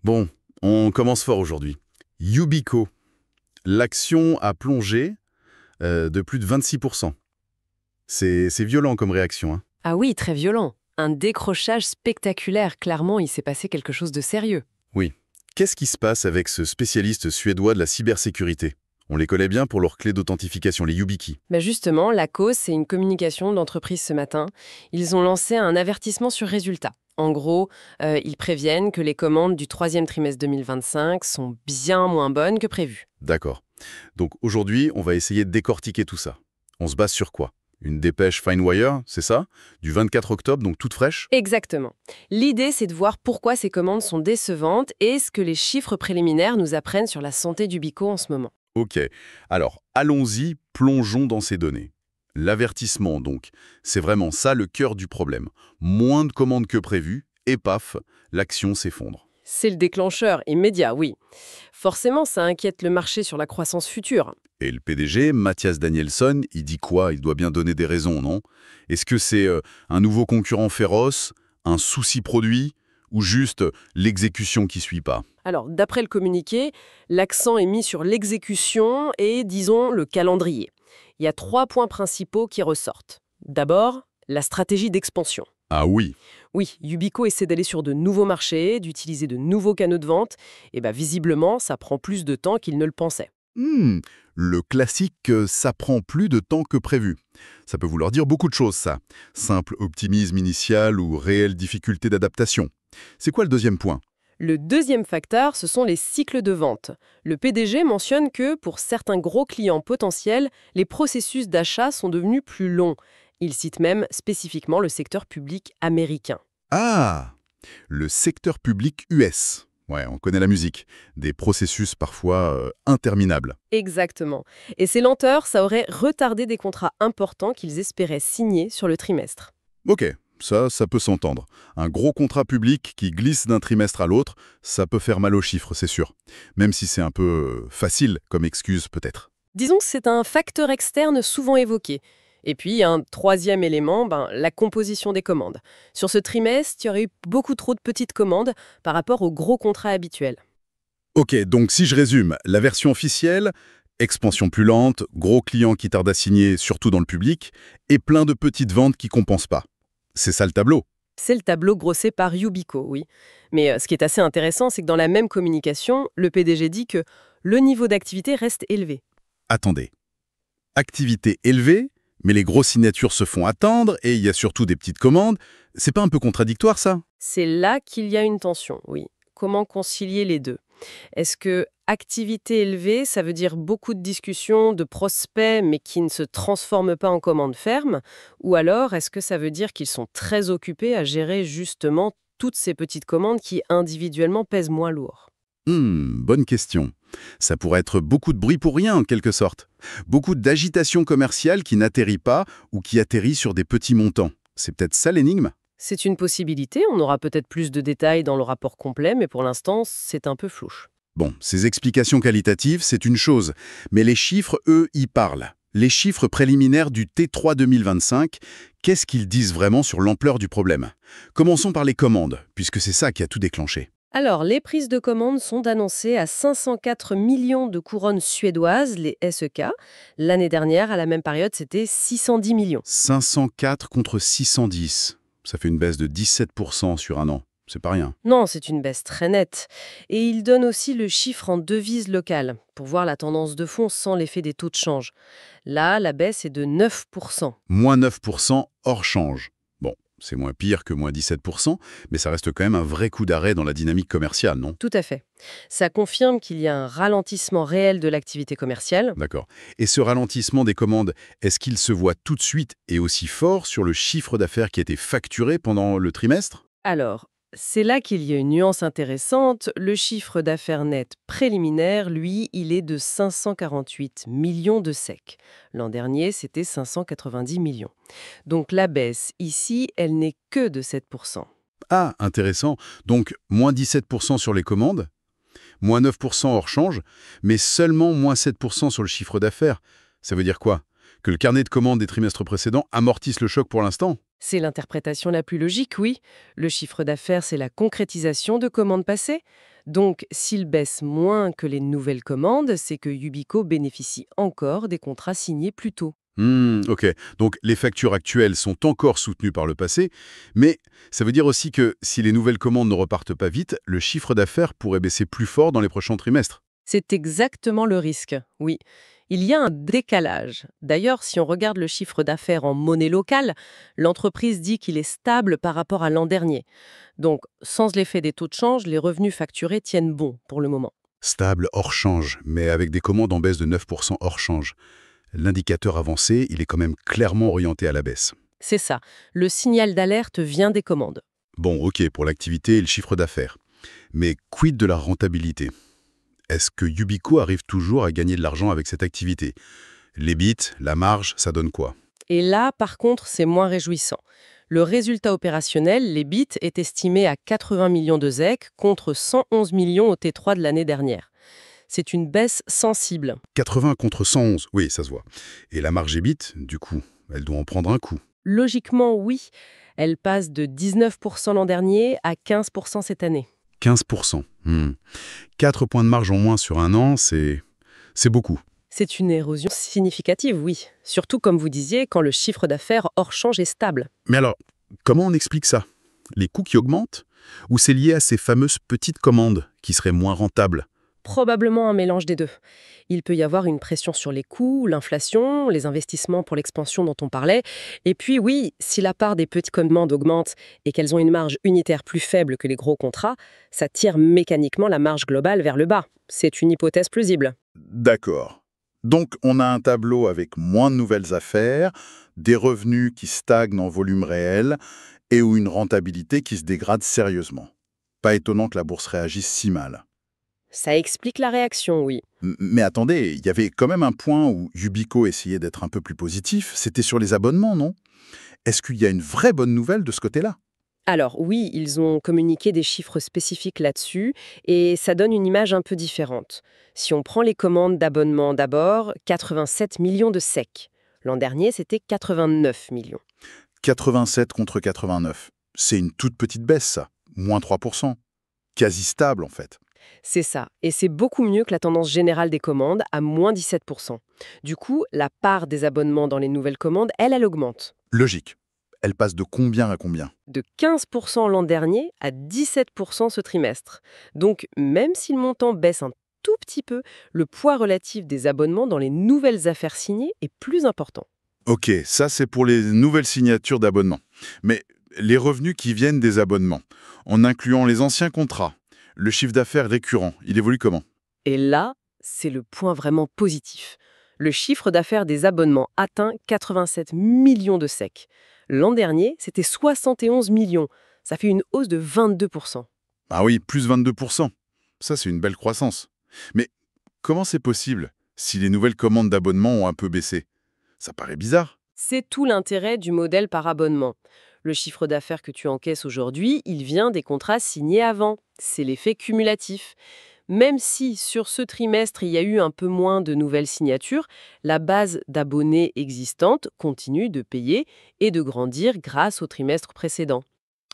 Bon, on commence fort aujourd'hui. Yubico, l'action a plongé de plus de 26%. C'est violent comme réaction, hein. Ah oui, très violent. Un décrochage spectaculaire. Clairement, il s'est passé quelque chose de sérieux. Oui. Qu'est-ce qui se passe avec ce spécialiste suédois de la cybersécurité? On les connaît bien pour leurs clés d'authentification, les YubiKey. Justement, la cause, c'est une communication d'entreprise ce matin. Ils ont lancé un avertissement sur résultat. En gros, ils préviennent que les commandes du troisième trimestre 2025 sont bien moins bonnes que prévu. D'accord. Donc aujourd'hui, on va essayer de décortiquer tout ça. On se base sur quoi? Une dépêche FineWire, c'est ça? Du 24 octobre, donc toute fraîche? Exactement. L'idée, c'est de voir pourquoi ces commandes sont décevantes et ce que les chiffres préliminaires nous apprennent sur la santé du Bico en ce moment. Ok. Alors, allons-y, plongeons dans ces données. L'avertissement, donc, c'est vraiment ça le cœur du problème. Moins de commandes que prévu, et paf, l'action s'effondre. C'est le déclencheur immédiat, oui. Forcément, ça inquiète le marché sur la croissance future. Et le PDG, Mathias Danielsson, il dit quoi? Il doit bien donner des raisons, non? Est-ce que c'est un nouveau concurrent féroce, un souci produit, ou juste l'exécution qui suit pas? Alors, d'après le communiqué, l'accent est mis sur l'exécution et, disons, le calendrier. Il y a 3 points principaux qui ressortent. D'abord, la stratégie d'expansion. Ah oui, Oui, Yubico essaie d'aller sur de nouveaux marchés, d'utiliser de nouveaux canaux de vente, et visiblement, ça prend plus de temps qu'il ne le pensait. Hmm, le classique ça prend plus de temps que prévu. Ça peut vouloir dire beaucoup de choses, ça. Simple optimisme initial ou réelle difficulté d'adaptation. C'est quoi le deuxième point? Le deuxième facteur, ce sont les cycles de vente. Le PDG mentionne que, pour certains gros clients potentiels, les processus d'achat sont devenus plus longs. Il cite même spécifiquement le secteur public américain. Ah, le secteur public US. Ouais, on connaît la musique. Des processus parfois interminables. Exactement. Et ces lenteurs, ça aurait retardé des contrats importants qu'ils espéraient signer sur le trimestre. Ok, ça peut s'entendre. Un gros contrat public qui glisse d'un trimestre à l'autre, ça peut faire mal aux chiffres, c'est sûr. Même si c'est un peu facile comme excuse peut-être. Disons que c'est un facteur externe souvent évoqué. Et puis, un troisième élément, la composition des commandes. Sur ce trimestre, il y aurait eu beaucoup trop de petites commandes par rapport aux gros contrats habituels. Ok, donc si je résume, la version officielle, expansion plus lente, gros clients qui tardent à signer, surtout dans le public, et plein de petites ventes qui compensent pas. C'est ça le tableau. C'est le tableau grossé par Yubico, oui. Mais ce qui est assez intéressant, c'est que dans la même communication, le PDG dit que le niveau d'activité reste élevé. Attendez. Activité élevée, mais les grosses signatures se font attendre et il y a surtout des petites commandes. C'est pas un peu contradictoire ça? C'est là qu'il y a une tension, oui. Comment concilier les deux? Est-ce que activité élevée, ça veut dire beaucoup de discussions, de prospects, mais qui ne se transforment pas en commandes fermes? Ou alors, est-ce que ça veut dire qu'ils sont très occupés à gérer justement toutes ces petites commandes qui individuellement pèsent moins lourd? Bonne question. Ça pourrait être beaucoup de bruit pour rien en quelque sorte. Beaucoup d'agitation commerciale qui n'atterrit pas ou qui atterrit sur des petits montants. C'est peut-être ça l'énigme? C'est une possibilité, on aura peut-être plus de détails dans le rapport complet, mais pour l'instant, c'est un peu flouche. Bon, ces explications qualitatives, c'est une chose, mais les chiffres, eux, y parlent. Les chiffres préliminaires du T3 2025, qu'est-ce qu'ils disent vraiment sur l'ampleur du problème? Commençons par les commandes, puisque c'est ça qui a tout déclenché. Alors, les prises de commandes sont annoncées à 504 millions de couronnes suédoises, les SEK. L'année dernière, à la même période, c'était 610 millions. 504 contre 610, ça fait une baisse de 17% sur un an. C'est pas rien. Non, c'est une baisse très nette. Et il donne aussi le chiffre en devise locale, pour voir la tendance de fond sans l'effet des taux de change. Là, la baisse est de 9%. Moins 9% hors change. Bon, c'est moins pire que moins 17%, mais ça reste quand même un vrai coup d'arrêt dans la dynamique commerciale, non? Tout à fait. Ça confirme qu'il y a un ralentissement réel de l'activité commerciale. D'accord. Et ce ralentissement des commandes, est-ce qu'il se voit tout de suite et aussi fort sur le chiffre d'affaires qui a été facturé pendant le trimestre? Alors, c'est là qu'il y a une nuance intéressante. Le chiffre d'affaires net préliminaire, lui, il est de 548 millions de SEK. L'an dernier, c'était 590 millions. Donc la baisse, ici, elle n'est que de 7%. Ah, intéressant. Donc, moins 17% sur les commandes, moins 9% hors change, mais seulement moins 7% sur le chiffre d'affaires. Ça veut dire quoi? Que le carnet de commandes des trimestres précédents amortisse le choc pour l'instant? C'est l'interprétation la plus logique, oui. Le chiffre d'affaires, c'est la concrétisation de commandes passées. Donc, s'il baisse moins que les nouvelles commandes, c'est que Yubico bénéficie encore des contrats signés plus tôt. Ok. Donc les factures actuelles sont encore soutenues par le passé, mais ça veut dire aussi que si les nouvelles commandes ne repartent pas vite, le chiffre d'affaires pourrait baisser plus fort dans les prochains trimestres. C'est exactement le risque, oui. Il y a un décalage. D'ailleurs, si on regarde le chiffre d'affaires en monnaie locale, l'entreprise dit qu'il est stable par rapport à l'an dernier. Donc, sans l'effet des taux de change, les revenus facturés tiennent bon pour le moment. Stable hors change, mais avec des commandes en baisse de 9% hors change. L'indicateur avancé, il est quand même clairement orienté à la baisse. C'est ça. Le signal d'alerte vient des commandes. Bon, ok, pour l'activité et le chiffre d'affaires. Mais quid de la rentabilité? Est-ce que Yubico arrive toujours à gagner de l'argent avec cette activité? L'EBIT, la marge, ça donne quoi? Et là, par contre, c'est moins réjouissant. Le résultat opérationnel, l'EBIT, est estimé à 80 millions de ZEC contre 111 millions au T3 de l'année dernière. C'est une baisse sensible. 80 contre 111, oui, ça se voit. Et la marge EBIT, du coup, elle doit en prendre un coup. Logiquement, oui. Elle passe de 19% l'an dernier à 15% cette année. 15%. 4 points de marge en moins sur un an, c'est beaucoup. C'est une érosion significative, oui. Surtout, comme vous disiez, quand le chiffre d'affaires hors change est stable. Mais alors, comment on explique ça? Les coûts qui augmentent? Ou c'est lié à ces fameuses petites commandes qui seraient moins rentables? Probablement un mélange des deux. Il peut y avoir une pression sur les coûts, l'inflation, les investissements pour l'expansion dont on parlait. Et puis oui, si la part des petites commandes augmente et qu'elles ont une marge unitaire plus faible que les gros contrats, ça tire mécaniquement la marge globale vers le bas. C'est une hypothèse plausible. D'accord. Donc, on a un tableau avec moins de nouvelles affaires, des revenus qui stagnent en volume réel et ou une rentabilité qui se dégrade sérieusement. Pas étonnant que la bourse réagisse si mal. Ça explique la réaction, oui. Mais attendez, il y avait quand même un point où Yubico essayait d'être un peu plus positif, c'était sur les abonnements, non? Est-ce qu'il y a une vraie bonne nouvelle de ce côté-là? Alors oui, ils ont communiqué des chiffres spécifiques là-dessus et ça donne une image un peu différente. Si on prend les commandes d'abonnement d'abord, 87 millions de SEC. L'an dernier, c'était 89 millions. 87 contre 89. C'est une toute petite baisse, ça. Moins 3%. Quasi stable, en fait. C'est ça, et c'est beaucoup mieux que la tendance générale des commandes à moins 17%. Du coup, la part des abonnements dans les nouvelles commandes, elle augmente. Logique. Elle passe de combien à combien? De 15% l'an dernier à 17% ce trimestre. Donc, même si le montant baisse un tout petit peu, le poids relatif des abonnements dans les nouvelles affaires signées est plus important. Ok, ça c'est pour les nouvelles signatures d'abonnement. Mais les revenus qui viennent des abonnements, en incluant les anciens contrats, le chiffre d'affaires récurrent, il évolue comment? Et là, c'est le point vraiment positif. Le chiffre d'affaires des abonnements atteint 87 millions de SEC. L'an dernier, c'était 71 millions. Ça fait une hausse de 22%. Ah oui, plus 22%. Ça c'est une belle croissance. Mais comment c'est possible si les nouvelles commandes d'abonnement ont un peu baissé? Ça paraît bizarre. C'est tout l'intérêt du modèle par abonnement. Le chiffre d'affaires que tu encaisses aujourd'hui, il vient des contrats signés avant. C'est l'effet cumulatif. Même si sur ce trimestre, il y a eu un peu moins de nouvelles signatures, la base d'abonnés existante continue de payer et de grandir grâce au trimestre précédent.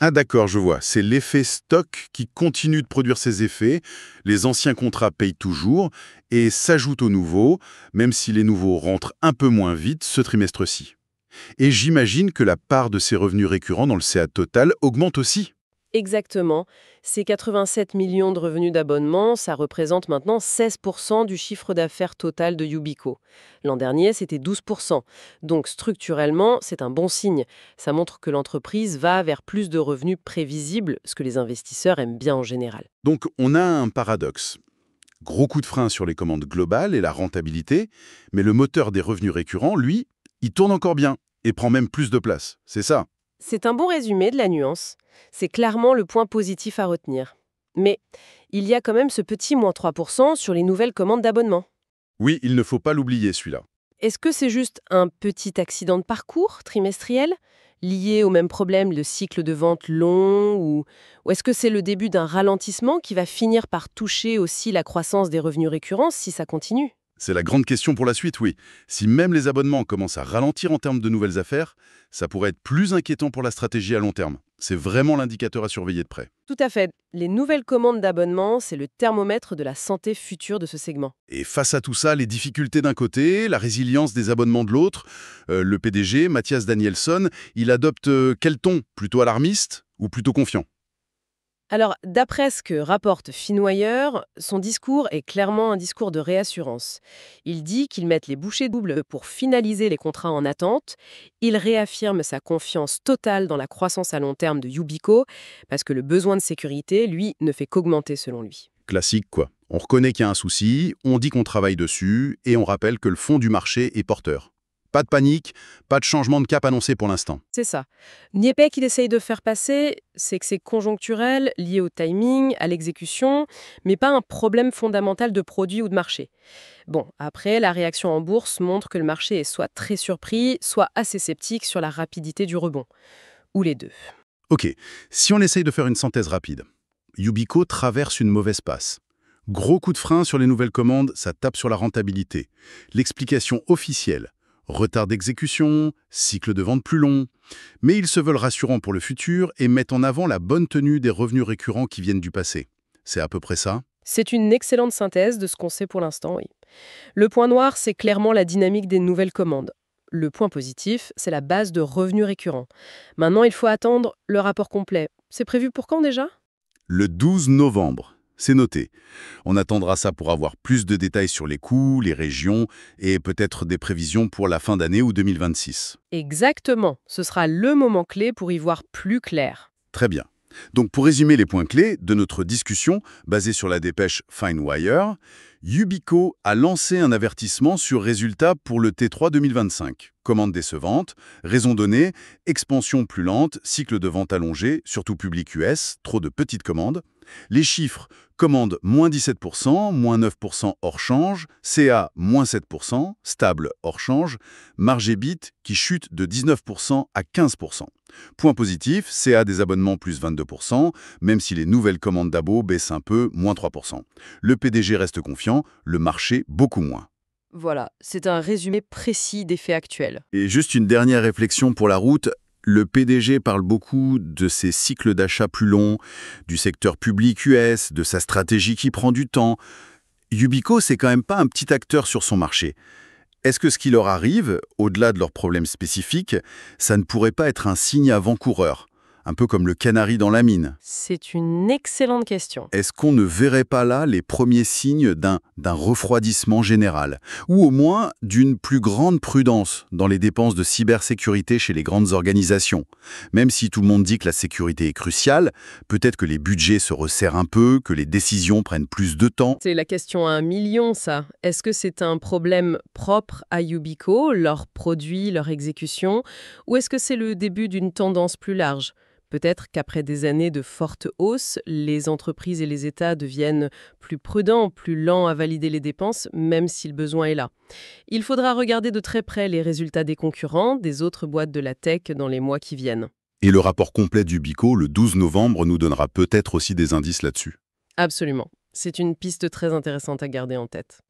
Ah d'accord, je vois. C'est l'effet stock qui continue de produire ses effets. Les anciens contrats payent toujours et s'ajoutent aux nouveaux, même si les nouveaux rentrent un peu moins vite ce trimestre-ci. Et j'imagine que la part de ces revenus récurrents dans le CA total augmente aussi. Exactement. Ces 87 millions de revenus d'abonnement, ça représente maintenant 16% du chiffre d'affaires total de Yubico. L'an dernier, c'était 12%. Donc structurellement, c'est un bon signe. Ça montre que l'entreprise va vers plus de revenus prévisibles, ce que les investisseurs aiment bien en général. Donc on a un paradoxe. Gros coup de frein sur les commandes globales et la rentabilité, mais le moteur des revenus récurrents, lui, il tourne encore bien et prend même plus de place. C'est ça. C'est un bon résumé de la nuance. C'est clairement le point positif à retenir. Mais il y a quand même ce petit moins 3% sur les nouvelles commandes d'abonnement. Oui, il ne faut pas l'oublier celui-là. Est-ce que c'est juste un petit accident de parcours trimestriel, lié au même problème, le cycle de vente long, ou est-ce que c'est le début d'un ralentissement qui va finir par toucher aussi la croissance des revenus récurrents si ça continue? C'est la grande question pour la suite, oui. Si même les abonnements commencent à ralentir en termes de nouvelles affaires, ça pourrait être plus inquiétant pour la stratégie à long terme. C'est vraiment l'indicateur à surveiller de près. Tout à fait. Les nouvelles commandes d'abonnement, c'est le thermomètre de la santé future de ce segment. Et face à tout ça, les difficultés d'un côté, la résilience des abonnements de l'autre, le PDG, Mathias Danielsson, il adopte quel ton? Plutôt alarmiste ou plutôt confiant? Alors, d'après ce que rapporte Finwire, son discours est clairement un discours de réassurance. Il dit qu'ils mettent les bouchées doubles pour finaliser les contrats en attente. Il réaffirme sa confiance totale dans la croissance à long terme de Yubico, parce que le besoin de sécurité, lui, ne fait qu'augmenter selon lui. Classique, quoi. On reconnaît qu'il y a un souci, on dit qu'on travaille dessus, et on rappelle que le fond du marché est porteur. Pas de panique, pas de changement de cap annoncé pour l'instant. C'est ça. Niepce qu'il essaye de faire passer, c'est que c'est conjoncturel, lié au timing, à l'exécution, mais pas un problème fondamental de produit ou de marché. Bon, après, la réaction en bourse montre que le marché est soit très surpris, soit assez sceptique sur la rapidité du rebond. Ou les deux. Ok, si on essaye de faire une synthèse rapide. Yubico traverse une mauvaise passe. Gros coup de frein sur les nouvelles commandes, ça tape sur la rentabilité. L'explication officielle: retard d'exécution, cycle de vente plus long. Mais ils se veulent rassurants pour le futur et mettent en avant la bonne tenue des revenus récurrents qui viennent du passé. C'est à peu près ça? C'est une excellente synthèse de ce qu'on sait pour l'instant, oui. Le point noir, c'est clairement la dynamique des nouvelles commandes. Le point positif, c'est la base de revenus récurrents. Maintenant, il faut attendre le rapport complet. C'est prévu pour quand déjà ? Le 12 novembre. C'est noté. On attendra ça pour avoir plus de détails sur les coûts, les régions et peut-être des prévisions pour la fin d'année ou 2026. Exactement. Ce sera le moment clé pour y voir plus clair. Très bien. Donc pour résumer les points clés de notre discussion basée sur la dépêche Finewire, Yubico a lancé un avertissement sur résultats pour le T3 2025. Commande décevante, raison donnée, expansion plus lente, cycle de vente allongé, surtout public US, trop de petites commandes. Les chiffres: commande moins 17%, moins 9% hors change, CA moins 7%, stable hors change, marge EBIT qui chute de 19% à 15%. Point positif, CA des abonnements plus 22%, même si les nouvelles commandes d'abo baissent un peu, moins 3%. Le PDG reste confiant, le marché beaucoup moins. Voilà, c'est un résumé précis des faits actuels. Et juste une dernière réflexion pour la route. Le PDG parle beaucoup de ses cycles d'achat plus longs, du secteur public US, de sa stratégie qui prend du temps. Yubico, c'est quand même pas un petit acteur sur son marché. Est-ce que ce qui leur arrive, au-delà de leurs problèmes spécifiques, ça ne pourrait pas être un signe avant-coureur, un peu comme le canari dans la mine? C'est une excellente question. Est-ce qu'on ne verrait pas là les premiers signes d'un refroidissement général, ou au moins d'une plus grande prudence dans les dépenses de cybersécurité chez les grandes organisations? Même si tout le monde dit que la sécurité est cruciale, peut-être que les budgets se resserrent un peu, que les décisions prennent plus de temps. C'est la question à 1 million, ça. Est-ce que c'est un problème propre à Yubico, leurs produits, leur exécution, ou est-ce que c'est le début d'une tendance plus large ? Peut-être qu'après des années de forte hausse, les entreprises et les États deviennent plus prudents, plus lents à valider les dépenses, même si le besoin est là. Il faudra regarder de très près les résultats des concurrents, des autres boîtes de la tech dans les mois qui viennent. Et le rapport complet d'Ubico, le 12 novembre, nous donnera peut-être aussi des indices là-dessus. Absolument. C'est une piste très intéressante à garder en tête.